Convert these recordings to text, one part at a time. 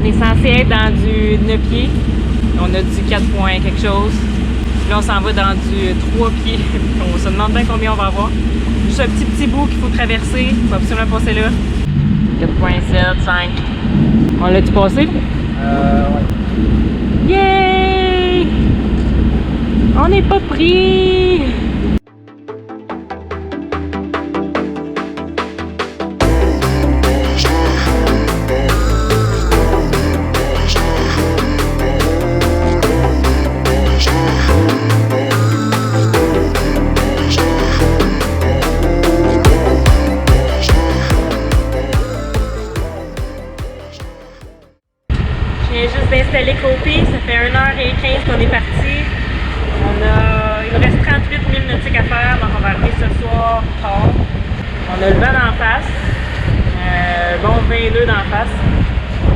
est censé être dans du 9 pieds. On a du 4 points quelque chose. Puis là, on s'en va dans du 3 pieds. On se demande bien combien on va avoir. Juste un petit bout qu'il faut traverser. Il faut absolument passer là. 4.7, 5. On l'a-tu passé? Ouais. Yay! On n'est pas pris! Je viens juste d'installer Copy, ça fait 1h15 qu'on est parti. Il nous reste 38 000 nautiques à faire, donc on va arriver ce soir tard. On a le vent d'en face, bon 22 d'en face.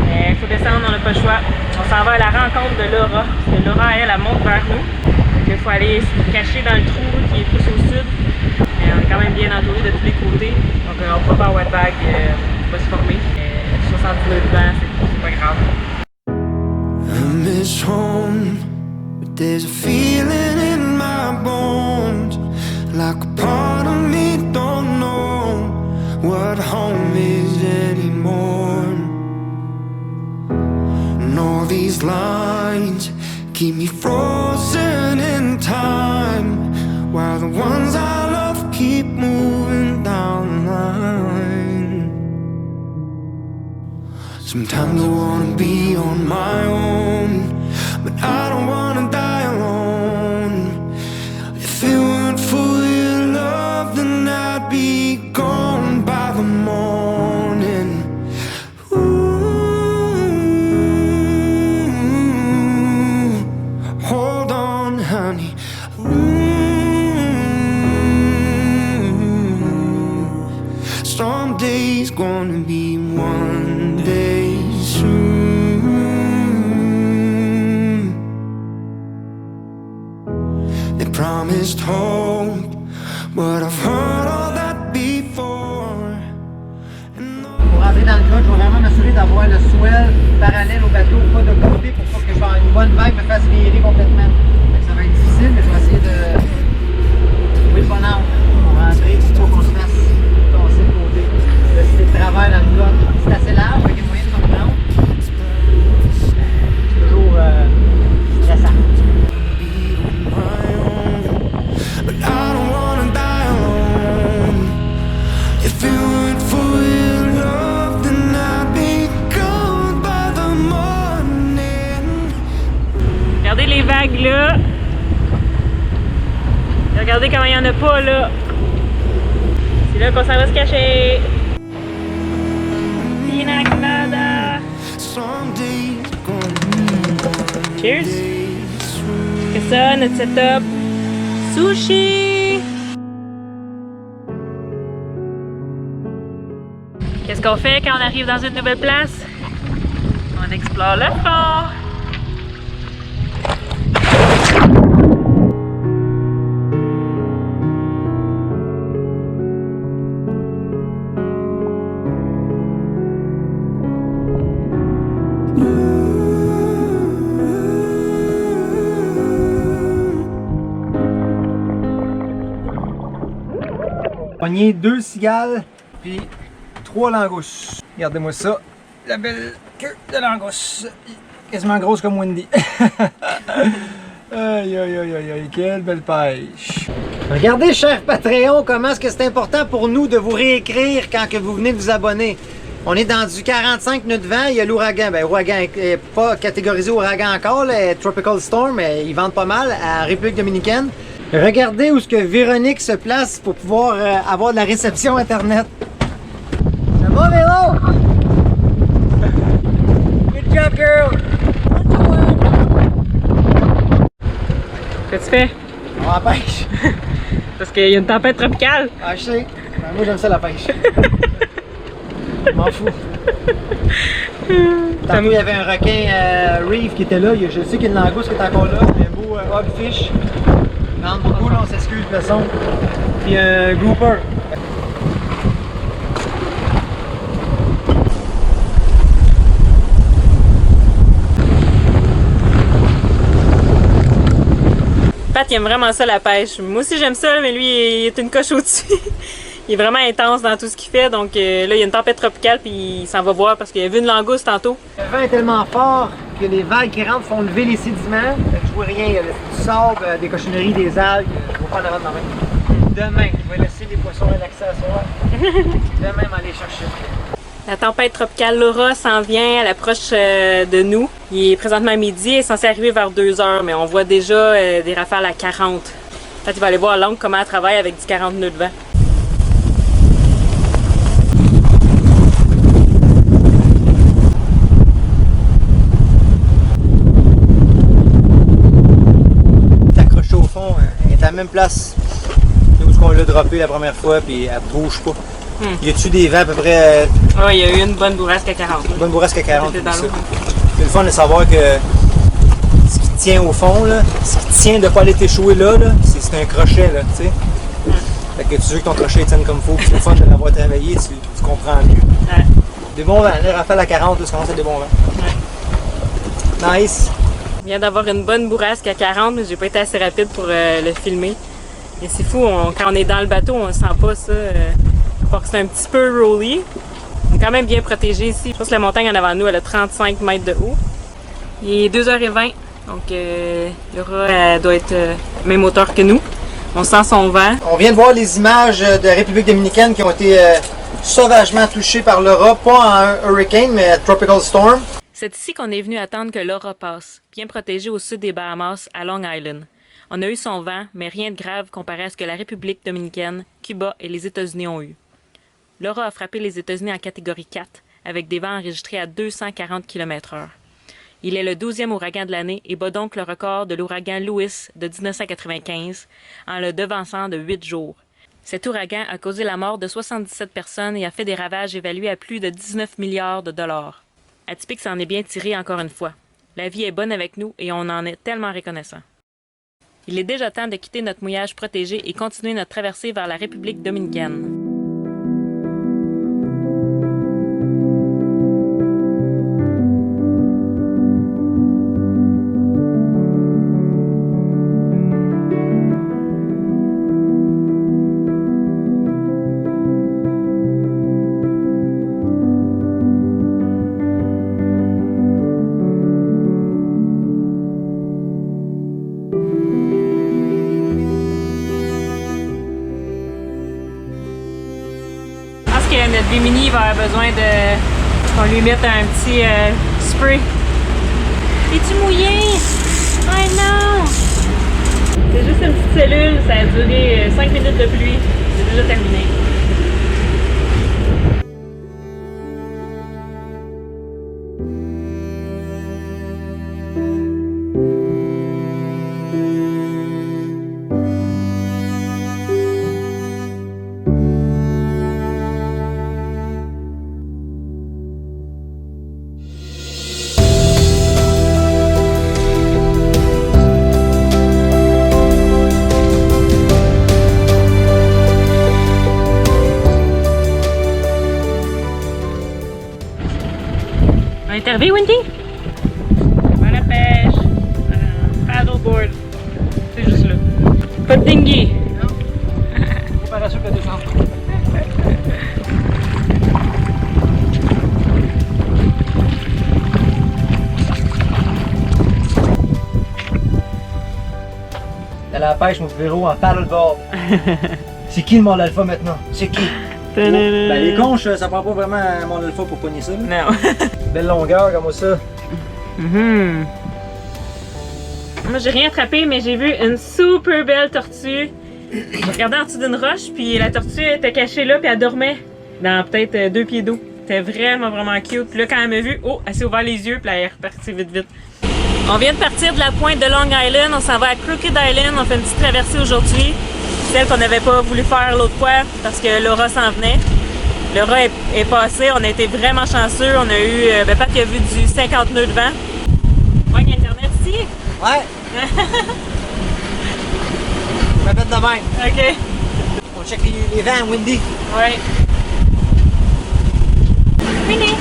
Mais il faut descendre, on n'a pas le choix. On s'en va à la rencontre de Laura, parce que Laura, elle monte vers nous. Donc il faut aller se cacher dans le trou qui est plus au sud. Mais on est quand même bien entouré de tous les côtés. Donc on ne va pas en wet bag, on va se former. 70 000 de vent, c'est pas grave. I miss home, but there's a feeling in my bones, like a part of me don't know what home is anymore. And all these lines keep me frozen in time, while the ones I love keep moving down the line. Sometimes I wanna be on my own, but I don't wanna die alone. If it weren't for your love, then I'd be gone by the morning. Ooh, hold on, honey. Someday's gonna be one day soon. They promised hope, but I've heard all that before. Pour rentrer dans le code, je vais vraiment m'assurer d'avoir le swell parallèle au bateau, pas de côté, pour pas que genre, une bonne vague me fasse virer complètement. Donc, ça va être difficile, mais je vais essayer de trouver le bon angle pour rentrer, pour qu'on se fasse passer le côté. Là, si c'est de travers dans le code, c'est assez large, avec les moyens de comprendre. C'est toujours stressant. But I don't wanna die alone. If it weren't for your love, then I'd be gone by the morning. Regardez les vagues là. Regardez comment il n'y en a pas là. C'est là qu'on s'en va se cacher. Pina colada. Someday's gonna be Cheers. C'est ça, notre setup. Sushi! Qu'est-ce qu'on fait quand on arrive dans une nouvelle place? On explore le fond! Pogné 2 cigales, puis 3 langoustes. Regardez-moi ça, la belle queue de langouste. Quasiment grosse comme Wendy. Aïe, aïe, aïe, aïe, aïe, quelle belle pêche. Regardez, cher Patreon, comment est-ce que c'est important pour nous de vous réécrire quand que vous venez de vous abonner. On est dans du 45 nœuds de vent, il y a l'ouragan. Ben, ouragan n'est pas catégorisé ouragan encore, là, Tropical Storm, mais ils vendent pas mal à République Dominicaine. Regardez où ce que Véronique se place pour pouvoir avoir de la réception Internet. Ça va, Véro? Good job, girl! Qu'est-ce que tu fais? On va à la pêche. Parce qu'il y a une tempête tropicale. Ah, je sais. Ben, moi, j'aime ça la pêche. Je m'en fous. Tantôt, il y avait un requin reef qui était là. Je sais qu'il y a une langouste qui est encore là. Il y a un beau hogfish. Dans beaucoup, là, on s'excuse le son. Puis un grouper. qu'il aime vraiment ça, la pêche. Moi aussi, j'aime ça, mais lui, il est une coche au-dessus. Il est vraiment intense dans tout ce qu'il fait. Donc là, il y a une tempête tropicale, puis il s'en va voir parce qu'il a vu une langouste tantôt. Le vent est tellement fort que les vagues qui rentrent font lever les sédiments. Fait que je vois rien. Il y a du sable, des cochonneries, des algues. Je vois pas en avant de ma main. Demain, je vais laisser les poissons relaxer à soir. Demain, m'aller chercher. La tempête tropicale Laura s'en vient, elle approche de nous. Il est présentement midi, il est censé arriver vers 2 heures, mais on voit déjà des rafales à 40. En fait, il va aller voir l'oncle comment elle travaille avec du 40 nœuds de vent. Accrochée au fond, elle est à la même place où on l'a droppé la première fois, puis elle bouge pas. Y a-tu des vents à peu près. Oui, il y a eu une bonne bourrasque à 40. Une bonne bourrasque à 40. C'était dans l'eau. C'est le fun de savoir que ce qui tient au fond, là, ce qui tient de pas aller t'échouer là, c'est un crochet, là, tu sais. Fait que tu veux que ton crochet tienne comme il faut, puis c'est le fun de l'avoir travaillé, tu comprends mieux. Ouais. Des bons vents, les rafales à 40, là, ça commence à être des bons vents. Ouais. Nice. On vient d'avoir une bonne bourrasque à 40, mais j'ai pas été assez rapide pour le filmer. Et c'est fou, quand on est dans le bateau, on sent pas ça. C'est un petit peu rolly. On est quand même bien protégé ici. Je pense que la montagne en avant de nous, elle a 35 mètres de haut. Il est 2h20, donc Laura elle doit être même hauteur que nous. On sent son vent. On vient de voir les images de la République dominicaine qui ont été sauvagement touchées par Laura, pas en un hurricane, mais tropical storm. C'est ici qu'on est venu attendre que Laura passe, bien protégée au sud des Bahamas, à Long Island. On a eu son vent, mais rien de grave comparé à ce que la République dominicaine, Cuba et les États-Unis ont eu. Laura a frappé les États-Unis en catégorie 4, avec des vents enregistrés à 240 km/h. Il est le 12e ouragan de l'année et bat donc le record de l'ouragan Louis de 1995, en le devançant de 8 jours. Cet ouragan a causé la mort de 77 personnes et a fait des ravages évalués à plus de 19 milliards de dollars. Atypique s'en est bien tiré encore une fois. La vie est bonne avec nous et on en est tellement reconnaissant. Il est déjà temps de quitter notre mouillage protégé et continuer notre traversée vers la République dominicaine. Notre Bimini va avoir besoin qu'on lui mette un petit spray. Es-tu mouillé? Oh non! C'est juste une petite cellule, ça a duré 5 minutes de pluie. C'est déjà terminé. On est arrivé, Wendy? On va à la pêche. Paddleboard. C'est juste là. Pas de dinghy. Non. Faut faire assurer la descente. T'as la pêche, mon Véro, en paddleboard. C'est qui le mâle alpha maintenant? C'est qui? Ben, les conches, ça prend pas vraiment un mâle alpha pour pogner ça. Là. Non. Belle longueur comme ça. Moi, j'ai rien attrapé, mais j'ai vu une super belle tortue. J'ai regardé en dessous d'une roche, puis la tortue était cachée là, puis elle dormait dans peut-être 2 pieds d'eau. C'était vraiment cute. Puis là, quand elle m'a vu, oh, elle s'est ouvert les yeux, puis elle est repartie vite. On vient de partir de la pointe de Long Island, on s'en va à Crooked Island, on fait une petite traversée aujourd'hui. Celle qu'on n'avait pas voulu faire l'autre fois parce que Laura s'en venait. Laura est passée, on a été vraiment chanceux, on a eu, Pat qui a vu du 50 nœuds de vent. Ouais, il y a Internet ici? Ouais. Je m'appelle de même. Ok. On check les vents, Windy. Ouais. Windy.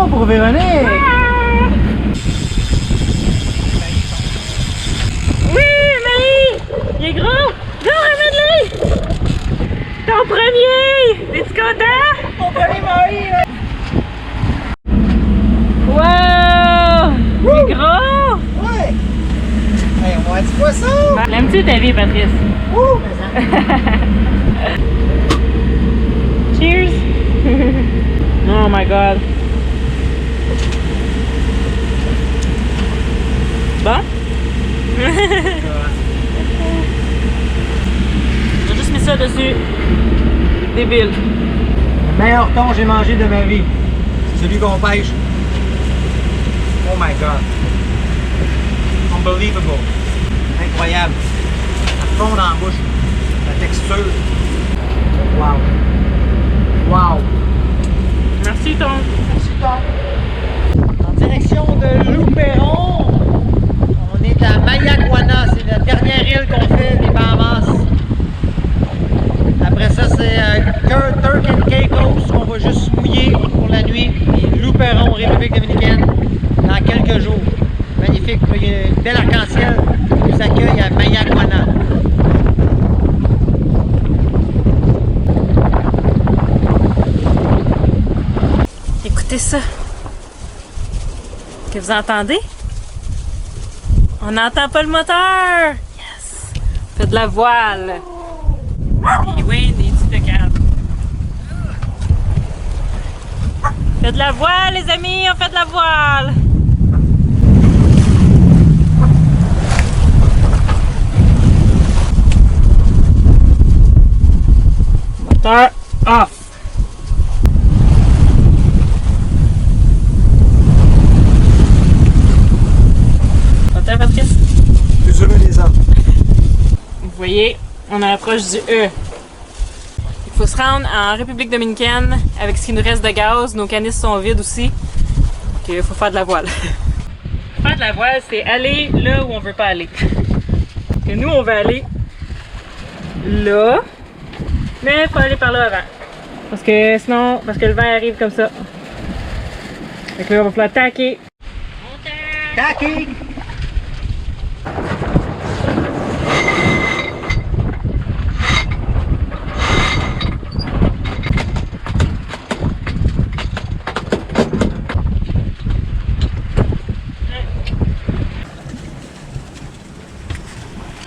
bon pour Véronique! Oui, Marie! Il est gros! Go, ramène-le! Ton premier! Es-tu content? Mon premier Marie! Wow! Il est gros! Ouais! Hey, on va du poisson! L'aimes-tu ta vie, Patrice? Ouh! Mais ça... Cheers! Oh my god! Bon? J'ai juste mis ça dessus. Débile. Le meilleur thon que j'ai mangé de ma vie. C'est celui qu'on pêche. Oh my god. Unbelievable. Incroyable. Ça fond dans la bouche. La texture. Wow. Wow. Merci, Tom. Merci, Tom. En direction de Loup-Perron. On est à Mayaguana. C'est la dernière île qu'on fait des Bahamas. Après ça, c'est Turk and Caicos. On va juste mouiller pour la nuit. Et Loup-Perron, République dominicaine, dans quelques jours. Magnifique. Il y a une belle arc-en-ciel qui nous accueille à Mayaguana. Écoutez ça. Est-ce que vous entendez? On n'entend pas le moteur! Yes! On fait de la voile. Et oui, des petits de câble. On fait de la voile, les amis! On fait de la voile! Moteur off! Patrice? Plus heureux les hommes. Vous voyez, on approche du E. Il faut se rendre en République dominicaine avec ce qui nous reste de gaz. Nos canisses sont vides aussi. Donc, il faut faire de la voile. Faire de la voile, c'est aller là où on veut pas aller. Et nous, on veut aller là. Mais il faut aller par là avant. Parce que sinon, parce que le vent arrive comme ça. Donc là, on va falloir taquer. Taqué!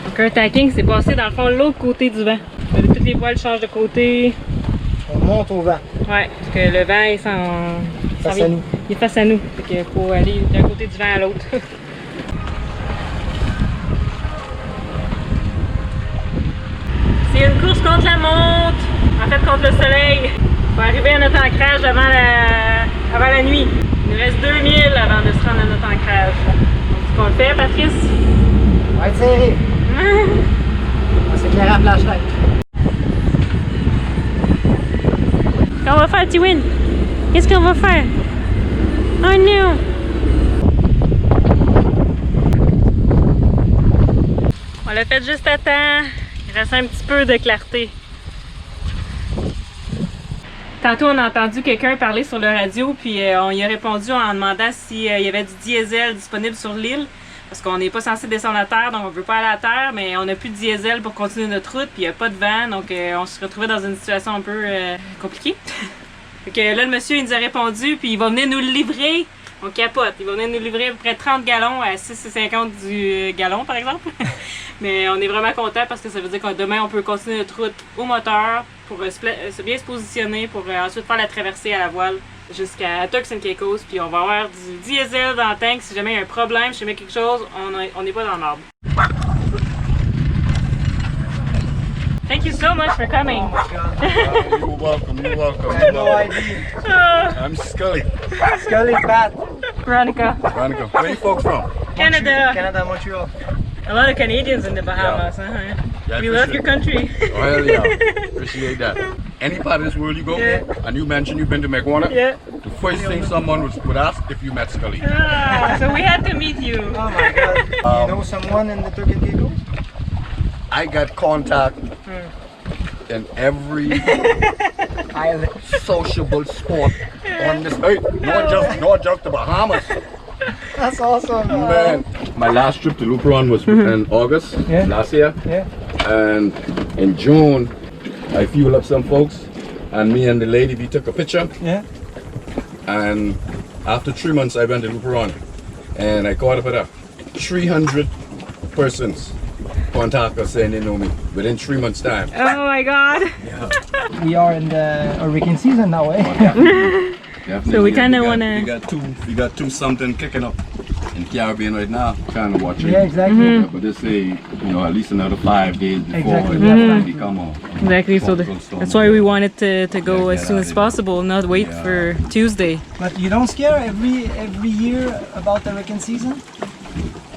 Donc un tacking, c'est passé dans le fond l'autre côté du vent. Toutes les voiles changent de côté. On monte au vent. Ouais, parce que le vent il Face à nous. Il est face à nous. Fait qu'il faut aller d'un côté du vent à l'autre. C'est une course contre la montre. En fait, contre le soleil. On va arriver à notre ancrage avant la nuit. Il nous reste 2000 avant de se rendre à notre ancrage. Donc, est-ce qu'on le fait, Patrice? On va être serré. On va s'éclairer à flashlight. Qu'est-ce qu'on va faire, Tiwin? Qu'est-ce qu'on va faire? Oh non! On l'a fait juste à temps. Il reste un petit peu de clarté. Tantôt, on a entendu quelqu'un parler sur le radio, puis on y a répondu en demandant s'il y avait du diesel disponible sur l'île. Parce qu'on n'est pas censé descendre à terre, donc on ne veut pas aller à terre, mais on n'a plus de diesel pour continuer notre route, puis il n'y a pas de vent, donc on se retrouvait dans une situation un peu compliquée. Fait que là, le monsieur, il nous a répondu, puis il va venir nous le livrer. On capote. Il va venir nous livrer à peu près 30 gallons à 6,50 du gallon, par exemple. Mais on est vraiment content parce que ça veut dire que demain, on peut continuer notre route au moteur pour bien se positionner, pour ensuite faire la traversée à la voile jusqu'à Turks and Caicos. Puis on va avoir du diesel dans le tank. Si jamais il y a un problème, si jamais quelque chose, on n'est pas dans l'arbre. Thank you so much for coming. You're welcome, you're welcome. I have no idea. I'm Scully. Scully, Pat. Veronica. Veronica. Where are you folks from? Canada. Canada, Montreal. A lot of Canadians in the Bahamas, huh? Yeah, We for love sure. your country. Oh, hell yeah. Appreciate that. Any part of this world you go, Yeah. and you mentioned you've been to Mequona, Yeah. the first thing someone would ask if you met Scully. Ah, so we had to meet you. Oh my god. You know someone in the Turk and Caicos? I got contact in every Island. sociable sport on this. Hey, not just the Bahamas. That's awesome. Man, my last trip to Luperon was in August last year. Yeah. And in June, I fueled up some folks, and me and the lady, we took a picture. Yeah. And after 3 months, I went to Luperon, and I caught up with 300 persons contact us saying they know me within 3 months' time. Oh my god. We are in the hurricane season now, eh? Definitely. So we kinda wanna- we got two something kicking up in Caribbean right now. Kind of watching. Yeah, exactly. Yeah, but they say, at least another 5 days before Exactly. they come on. Exactly. So that's why we wanted to go Yeah, as soon as yeah. possible, not wait Yeah. for Tuesday. But you don't scare every year about the hurricane season?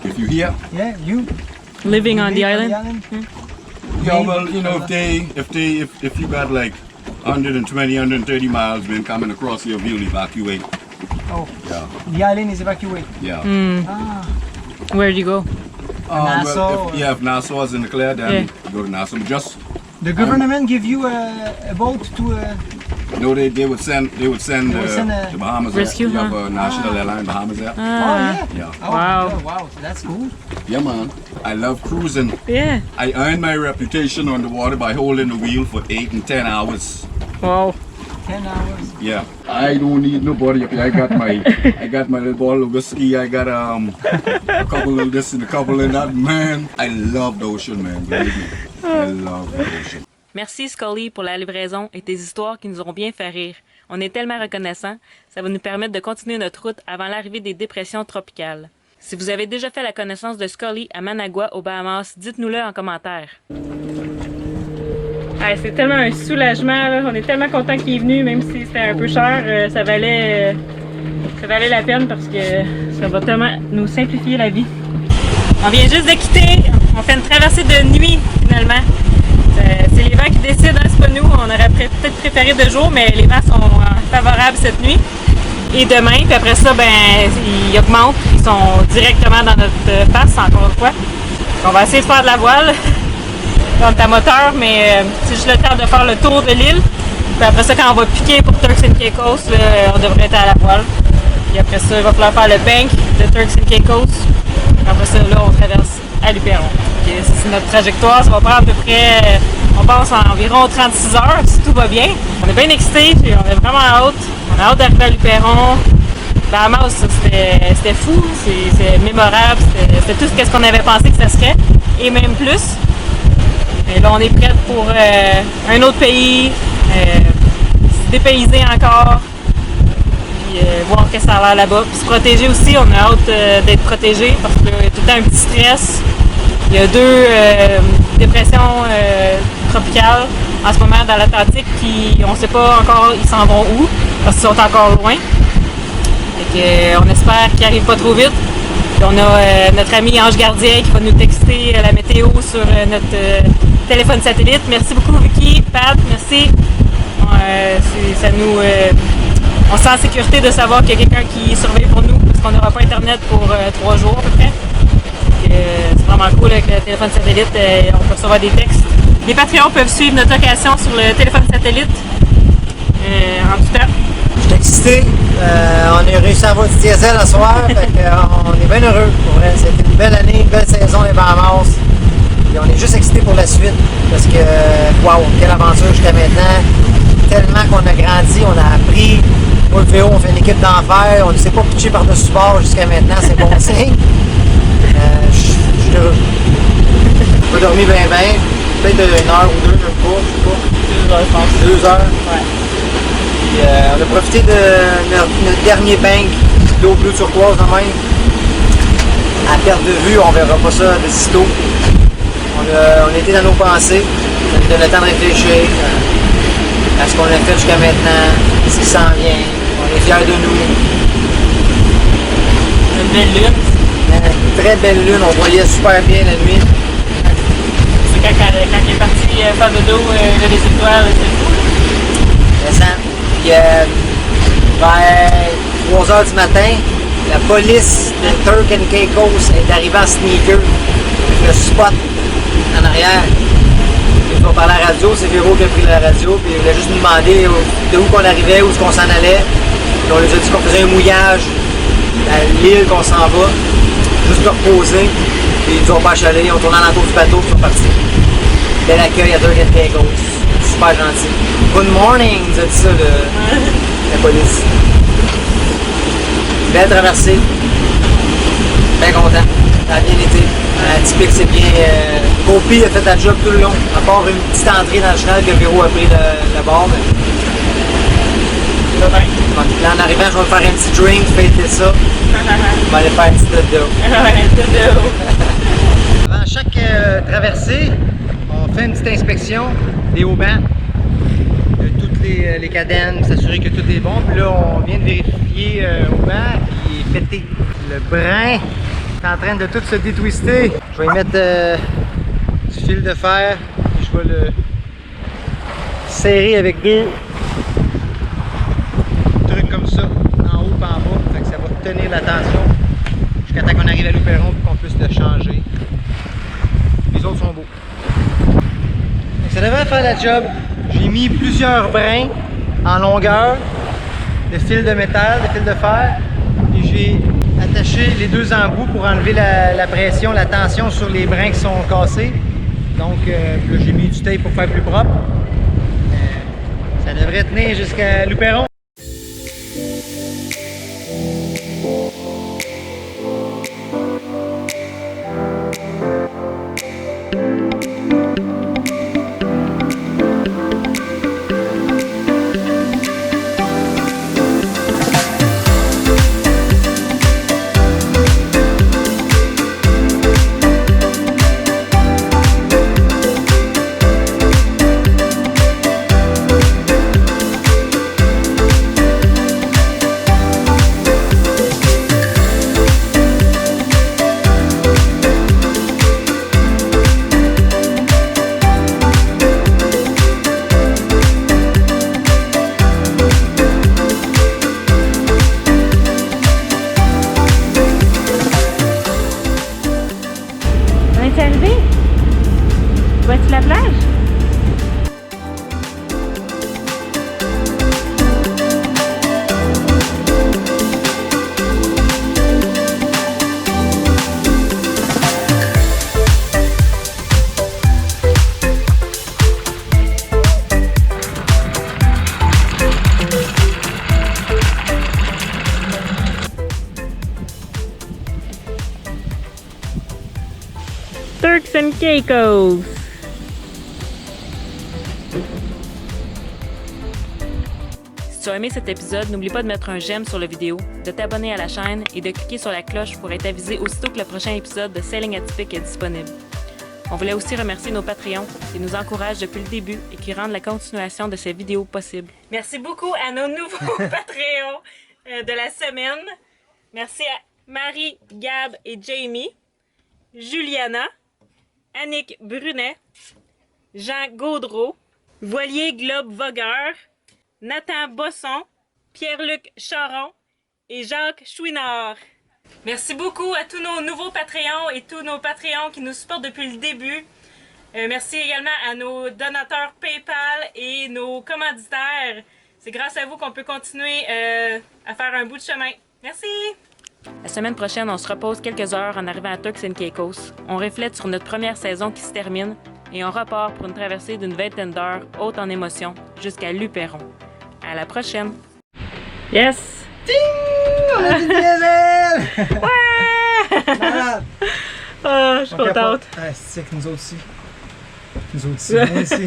If you hear, Yeah, you Living on the live island. yeah, well, if you got like 120, 130 miles wind coming across here, we'll evacuate. Oh, Yeah, the island is evacuated. yeah. Ah, Where'd you go? Nassau, Well, if Nassau is in the clear, then Yeah. you go to Nassau. Just the government give you a boat to. they would send They would send a the Bahamas rescue, Air. You have huh? a national airline, Bahamas Air. Oh yeah. Yeah, Oh, Wow. yeah, wow, that's cool. yeah, man. I love cruising. Yeah. I earned my reputation on the water by holding the wheel for 8 and 10 hours. Wow. 10 hours. Yeah, I don't need nobody up here. I got my little bottle of whiskey. I got a couple of this and a couple of that. Man, I love the ocean, man. Believe me, I love the ocean. Merci Scully pour la livraison et tes histoires qui nous ont bien fait rire. On est tellement reconnaissants. Ça va nous permettre de continuer notre route avant l'arrivée des dépressions tropicales. Si vous avez déjà fait la connaissance de Scully à Managua, aux Bahamas, dites-nous-le en commentaire. C'est tellement un soulagement, là. On est tellement content qu'il est venu, même si c'était un peu cher, ça valait la peine parce que ça va tellement nous simplifier la vie. On vient juste de quitter, on fait une traversée de nuit finalement. C'est les vents qui décident, hein, c'est pas nous. On aurait peut-être préféré de jour, mais les vents sont favorables cette nuit et demain. Puis après ça, ils augmentent, ils sont directement dans notre face encore une fois. On va essayer de faire de la voile. On est à moteur, mais c'est juste le temps de faire le tour de l'île. Puis après ça, quand on va piquer pour Turks and Caicos, là, on devrait être à la voile. Puis après ça, il va falloir faire le bank de Turks and Caicos. Après ça, là, on traverse à Luperon. C'est notre trajectoire. Ça va prendre à peu près, on pense, environ 36 heures, si tout va bien. On est bien excités, puis on est vraiment hâte. On a hâte d'arriver à Luperon. Bahamas, c'était fou, c'est mémorable, c'était tout ce qu'on avait pensé que ça serait, et même plus. Et là, on est prêts pour un autre pays, se dépayser encore, puis voir qu'est-ce que ça a l'air là-bas. Puis se protéger aussi, on a hâte d'être protégé parce qu'il y a tout le temps un petit stress. Il y a 2 dépressions tropicales en ce moment dans l'Atlantique qui, on ne sait pas encore, ils s'en vont où, parce qu'ils sont encore loin. On espère qu'ils n'arrivent pas trop vite. Puis on a notre ami Ange Gardien qui va nous texter la météo sur notre téléphone satellite. Merci beaucoup Vicky, Pat, merci. On se sent en sécurité de savoir qu'il y a quelqu'un qui surveille pour nous parce qu'on n'aura pas internet pour 3 jours à peu près. C'est vraiment cool avec le téléphone satellite, on peut recevoir des textes. Les Patreons peuvent suivre notre location sur le téléphone satellite en tout temps. Je suis excité. On a réussi à avoir du diesel ce soir. Fait que, on est bien heureux. Pour vrai. C'était une belle année, une belle saison les Bahamas. Et on est juste excité pour la suite. Parce que, waouh, quelle aventure jusqu'à maintenant. Tellement qu'on a grandi, on a appris. Moi et Féo, on fait une équipe d'enfer. On ne s'est pas pitché par-dessus bord jusqu'à maintenant. C'est bon signe. Je suis heureux. On a dormi bien. Peut-être 1 heure ou 2, même pas. Je sais pas. 2 heures, je pense. 2 heures. Ouais. Puis, on a profité de notre dernier bank d'eau bleue turquoise de même. À perte de vue, on verra pas ça de sitôt. On était dans nos pensées, ça nous donne le temps de réfléchir à ce qu'on a fait jusqu'à maintenant, ce qui s'en vient. On est fiers de nous. Une belle lune. Une très belle lune, on voyait super bien la nuit. C'est quand il est parti faire de dos, les étoiles, c'est fou. Puis, vers 3 h du matin, la police de Turks and Caicos est arrivée en sneaker. Le spot en arrière. Ils ont parlé à la radio, c'est Véro qui a pris la radio, puis il voulait juste nous demander de où qu'on arrivait, où est-ce qu'on s'en allait. Puis on les a dit qu'on faisait un mouillage à l'île qu'on s'en va, juste pour reposer. Puis ils nous ont pas achalé, on tourne en l'entour du bateau, puis ils sont partis. Bel accueil à Turks and Caicos. Super gentil. Good morning, nous a dit ça la police. Belle traversée. Bien content. Ça a bien été. Typique, c'est bien. Kopi a fait la job tout le long. À part une petite entrée dans le chenal que Véro a pris le bord. Mais... Bon, là, en arrivant, je vais me faire un petit drink, fêter ça. Je vais aller faire un petit dodo. Avant chaque traversée, on fait une petite inspection des haubans, de toutes les cadennes, s'assurer que tout est bon. Puis là, on vient de vérifier haubans, il est pété. Le brin est en train de tout se détwister. Je vais y mettre du fil de fer et je vais le serrer avec deux trucs comme ça, en haut et en bas. Fait que ça va tenir la tension jusqu'à temps qu'on arrive à Louperon et qu'on puisse le changer. Les autres sont beaux. Donc ça devrait faire la job. J'ai mis plusieurs brins en longueur de fil de métal, de fil de fer. Et j'ai attaché les deux embouts pour enlever la pression, la tension sur les brins qui sont cassés. Donc là, j'ai mis du tape pour faire plus propre. Ça devrait tenir jusqu'à Louperon. Vois-tu la plage? Turks and Caicos. Si tu as aimé cet épisode, n'oublie pas de mettre un j'aime sur la vidéo, de t'abonner à la chaîne et de cliquer sur la cloche pour être avisé aussitôt que le prochain épisode de Sailing Atypique est disponible. On voulait aussi remercier nos Patreons qui nous encouragent depuis le début et qui rendent la continuation de ces vidéos possible. Merci beaucoup à nos nouveaux Patreons de la semaine. Merci à Marie, Gab et Jamie, Juliana, Annick Brunet, Jean Gaudreau, Voilier Globe Vogueur, Nathan Bosson, Pierre-Luc Charon et Jacques Chouinard. Merci beaucoup à tous nos nouveaux Patreons et tous nos Patreons qui nous supportent depuis le début. Merci également à nos donateurs PayPal et nos commanditaires. C'est grâce à vous qu'on peut continuer à faire un bout de chemin. Merci! La semaine prochaine, on se repose quelques heures en arrivant à Turks and Caicos. On reflète sur notre première saison qui se termine et on repart pour une traversée d'une 20aine d'heures haute en émotions jusqu'à Luperon. À la prochaine! Yes! Ting! On a du diesel! Ouais! Malade! Oh, je suis contente. Ah, c'est que nous autres aussi. Nous autres aussi, moi aussi.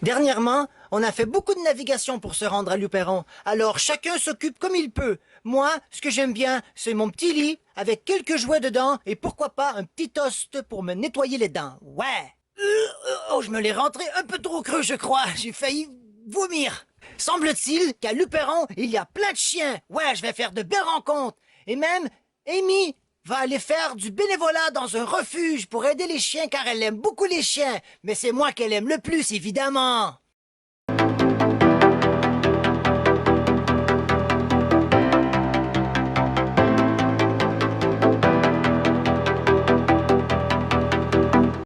Dernièrement, on a fait beaucoup de navigation pour se rendre à Luperon, alors chacun s'occupe comme il peut. Moi, ce que j'aime bien, c'est mon petit lit avec quelques jouets dedans et pourquoi pas un petit toast pour me nettoyer les dents. Ouais! Oh, je me l'ai rentré un peu trop creux, je crois. J'ai failli vomir. Semble-t-il qu'à Luperon, il y a plein de chiens. Ouais, je vais faire de belles rencontres. Et même, Amy va aller faire du bénévolat dans un refuge pour aider les chiens car elle aime beaucoup les chiens. Mais c'est moi qu'elle aime le plus, évidemment.